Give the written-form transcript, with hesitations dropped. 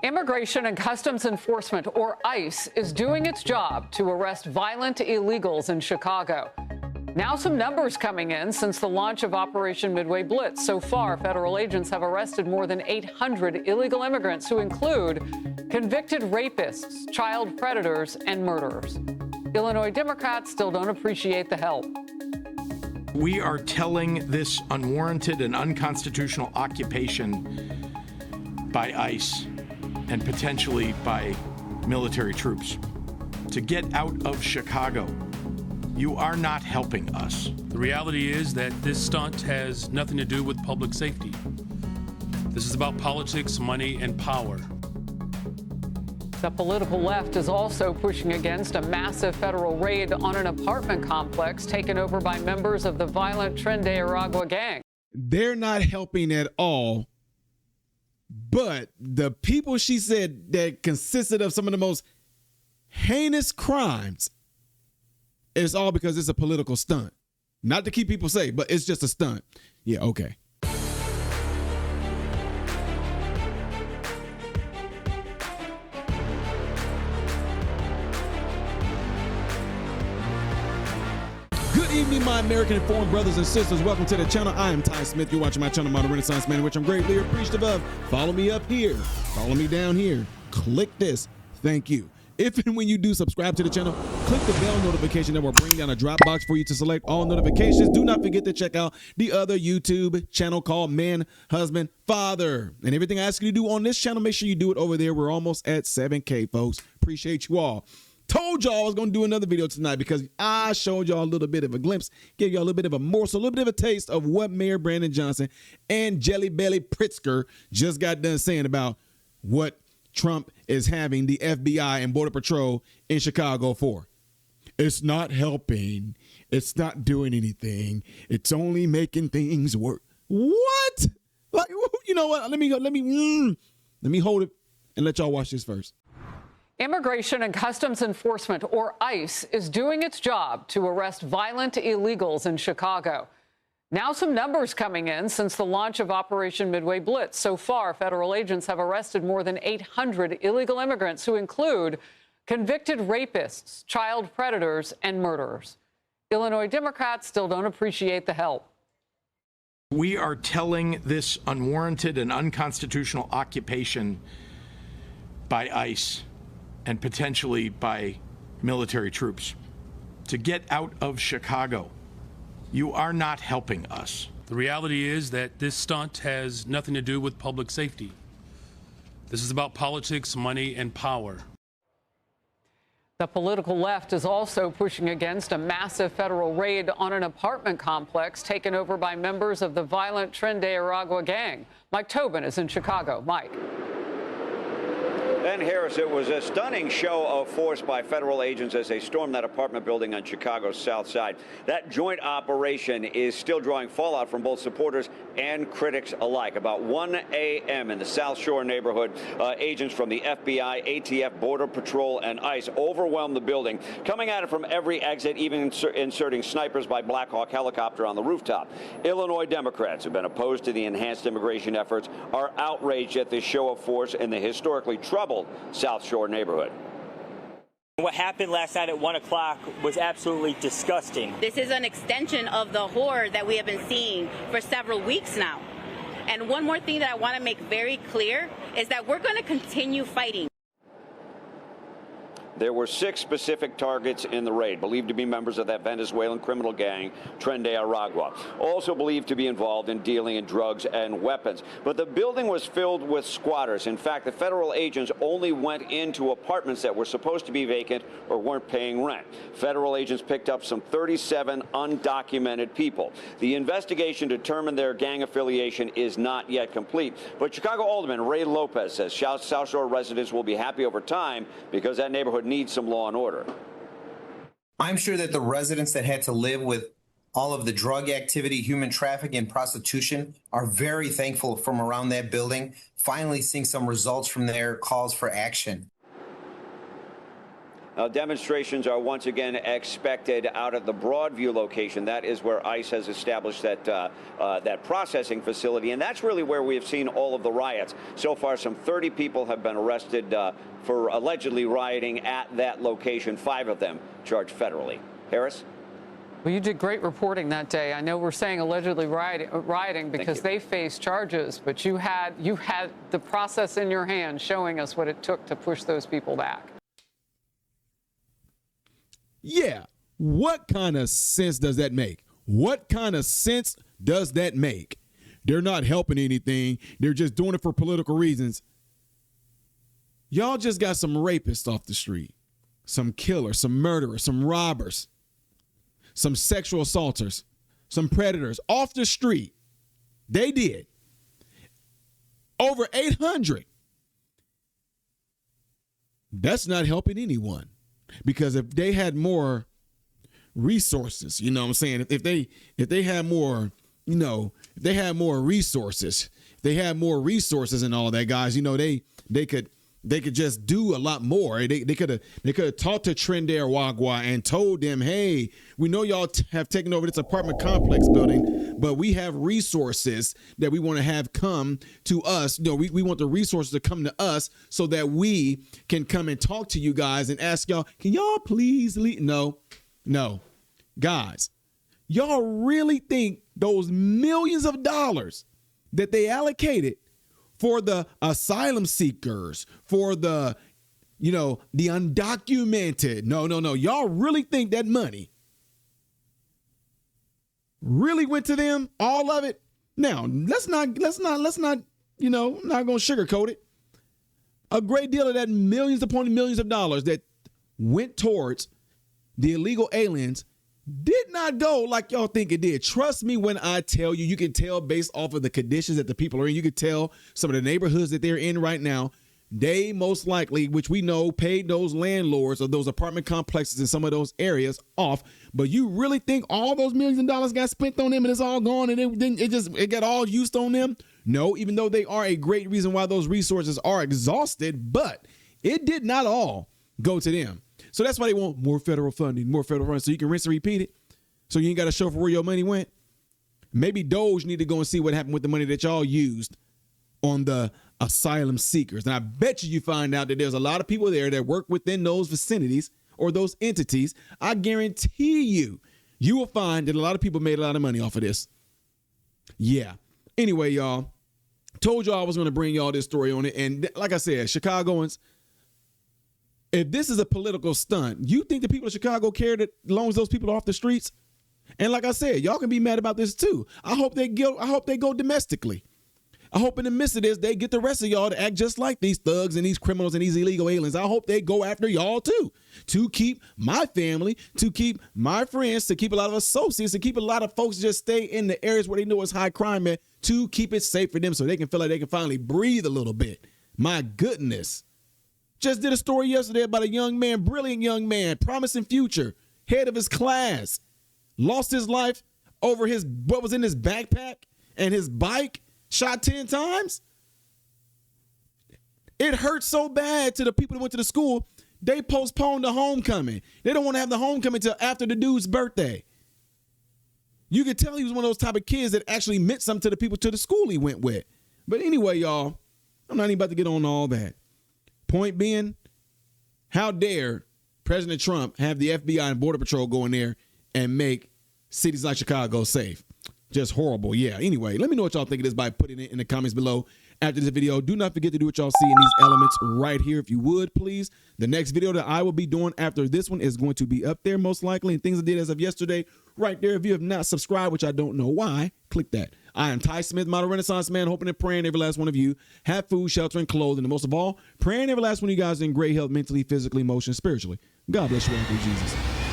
Immigration and Customs Enforcement, or ICE, is doing its job to arrest violent illegals in Chicago. Now some numbers coming in since the launch of Operation Midway Blitz. So far, federal agents have arrested more than 800 illegal immigrants who include convicted rapists, child predators, and murderers. Illinois Democrats still don't appreciate the help. We are telling this unwarranted and unconstitutional occupation by ICE and potentially by military troops to get out of Chicago. You are not helping us. The reality is that this stunt has nothing to do with public safety. This is about politics, money, and power. The political left is also pushing against a massive federal raid on an apartment complex taken over by members of the violent Tren de Aragua gang. They're not helping at all. But the people, she said, that consisted of some of the most heinous crimes, it's all because it's a political stunt. Not to keep people safe, but it's just a stunt. Yeah, okay. Good evening, my American-informed brothers and sisters. Welcome to the channel. I am Ty Smith. You're watching my channel, Modern Renaissance Man, which I'm greatly appreciative of. Follow me up here. Follow me down here. Click this. Thank you. If and when you do subscribe to the channel, click the bell notification that will bring down a drop box for you to select all notifications. Do not forget to check out the other YouTube channel called Man, Husband, Father. And everything I ask you to do on this channel, make sure you do it over there. We're almost at 7K, folks. Appreciate you all. Told y'all I was going to do another video tonight because I showed y'all a little bit of a glimpse, gave y'all a little bit of a morsel, a little bit of a taste of what Mayor Brandon Johnson and Jelly Belly Pritzker just got done saying about what Trump is having the FBI and Border Patrol in Chicago for. It's not helping. It's not doing anything. It's only making things work. What? Like, you know what? Let me hold it and let y'all watch this first. Immigration and Customs Enforcement, or ICE, is doing its job to arrest violent illegals in Chicago. Now some numbers coming in since the launch of Operation Midway Blitz. So far, federal agents have arrested more than 800 illegal immigrants who include convicted rapists, child predators, and murderers. Illinois Democrats still don't appreciate the help. We are telling this unwarranted and unconstitutional occupation by ICE and potentially by military troops to get out of Chicago. You are not helping us. The reality is that this stunt has nothing to do with public safety. This is about politics, money, and power. The political left is also pushing against a massive federal raid on an apartment complex taken over by members of the violent Tren de Aragua gang. Mike Tobin is in Chicago. Mike. Ben Harris, it was a stunning show of force by federal agents as they stormed that apartment building on Chicago's south side. That joint operation is still drawing fallout from both supporters and critics alike. About 1 a.m. in the South Shore neighborhood, agents from the FBI, ATF, Border Patrol, and ICE overwhelmed the building, coming at it from every exit, even inserting snipers by Black Hawk helicopter on the rooftop. Illinois Democrats, who've been opposed to the enhanced immigration efforts, are outraged at this show of force in the historically troubled South Shore neighborhood. What happened last night at 1 o'clock was absolutely disgusting. This is an extension of the horror that we have been seeing for several weeks now. And one more thing that I want to make very clear is that we're going to continue fighting. There were 6 specific targets in the raid, believed to be members of that Venezuelan criminal gang, Tren de Aragua, also believed to be involved in dealing in drugs and weapons. But the building was filled with squatters. In fact, the federal agents only went into apartments that were supposed to be vacant or weren't paying rent. Federal agents picked up some 37 undocumented people. The investigation determined their gang affiliation is not yet complete. But Chicago Alderman Ray Lopez says South Shore residents will be happy over time because that neighborhood needs some law and order. I'm sure that the residents that had to live with all of the drug activity, human trafficking, and prostitution are very thankful from around that building, finally seeing some results from their calls for action. Demonstrations are once again expected out at the Broadview location. That is where ICE has established that that processing facility, and that's really where we have seen all of the riots. So far, some 30 people have been arrested for allegedly rioting at that location, 5 of them charged federally. Harris? Well, you did great reporting that day. I know we're saying allegedly rioting because they faced charges, but you had the process in your hand showing us what it took to push those people back. Yeah. What kind of sense does that make? What kind of sense does that make? They're not helping anything. They're just doing it for political reasons. Y'all just got some rapists off the street, some killers, some murderers, some robbers, some sexual assaulters, some predators off the street. They did. Over 800. That's not helping anyone. Because if they had more resources, you know what I'm saying? If they had more, you know, if they had more resources, if they had more resources and all that, guys, you know, they could just do a lot more. They could have talked to Trinidad Wagwa and told them, hey, we know y'all have taken over this apartment complex building, but we have resources that we want to have come to us. You know, we want the resources to come to us so that we can come and talk to you guys and ask y'all, can y'all please leave? No, guys, y'all really think those millions of dollars that they allocated for the asylum seekers, for the, you know, the undocumented. No. Y'all really think that money really went to them? All of it? Now, let's not, you know, not going to sugarcoat it. A great deal of that millions upon millions of dollars that went towards the illegal aliens did not go like y'all think it did. Trust me when I tell you, you can tell based off of the conditions that the people are in. You can tell some of the neighborhoods that they're in right now. They most likely, which we know, paid those landlords of those apartment complexes in some of those areas off. But you really think all those millions of dollars got spent on them and it's all gone and it got all used on them? No, even though they are a great reason why those resources are exhausted, but it did not all go to them. So that's why they want more federal funding, so you can rinse and repeat it. So you ain't got to show for where your money went. Maybe Doge need to go and see what happened with the money that y'all used on the asylum seekers. And I bet you find out that there's a lot of people there that work within those vicinities or those entities. I guarantee you will find that a lot of people made a lot of money off of this. Yeah. Anyway, y'all, told y'all I was going to bring y'all this story on it. And like I said, Chicagoans, if this is a political stunt, you think the people of Chicago care that as long as those people are off the streets? And like I said, y'all can be mad about this too. I hope they go domestically. I hope in the midst of this, they get the rest of y'all to act just like these thugs and these criminals and these illegal aliens. I hope they go after y'all too, to keep my family, to keep my friends, to keep a lot of associates, to keep a lot of folks just stay in the areas where they know it's high crime at, to keep it safe for them so they can feel like they can finally breathe a little bit. My goodness. Just did a story yesterday about a young man, brilliant young man, promising future, head of his class, lost his life over what was in his backpack and his bike, shot 10 times. It hurt so bad to the people that went to the school, they postponed the homecoming. They don't want to have the homecoming until after the dude's birthday. You could tell he was one of those type of kids that actually meant something to the people to the school he went with. But anyway, y'all, I'm not even about to get on all that. Point being, how dare President Trump have the FBI and Border Patrol go in there and make cities like Chicago safe? Just horrible. Yeah. Anyway, let me know what y'all think of this by putting it in the comments below after this video. Do not forget to do what y'all see in these elements right here, if you would, please. The next video that I will be doing after this one is going to be up there most likely, and things I did as of yesterday right there. If you have not subscribed, which I don't know why, click that. I am Ty Smith, model Renaissance man, hoping and praying every last one of you have food, shelter, and clothing, and most of all, praying every last one of you guys in great health, mentally, physically, emotionally, spiritually. God bless you all through Jesus.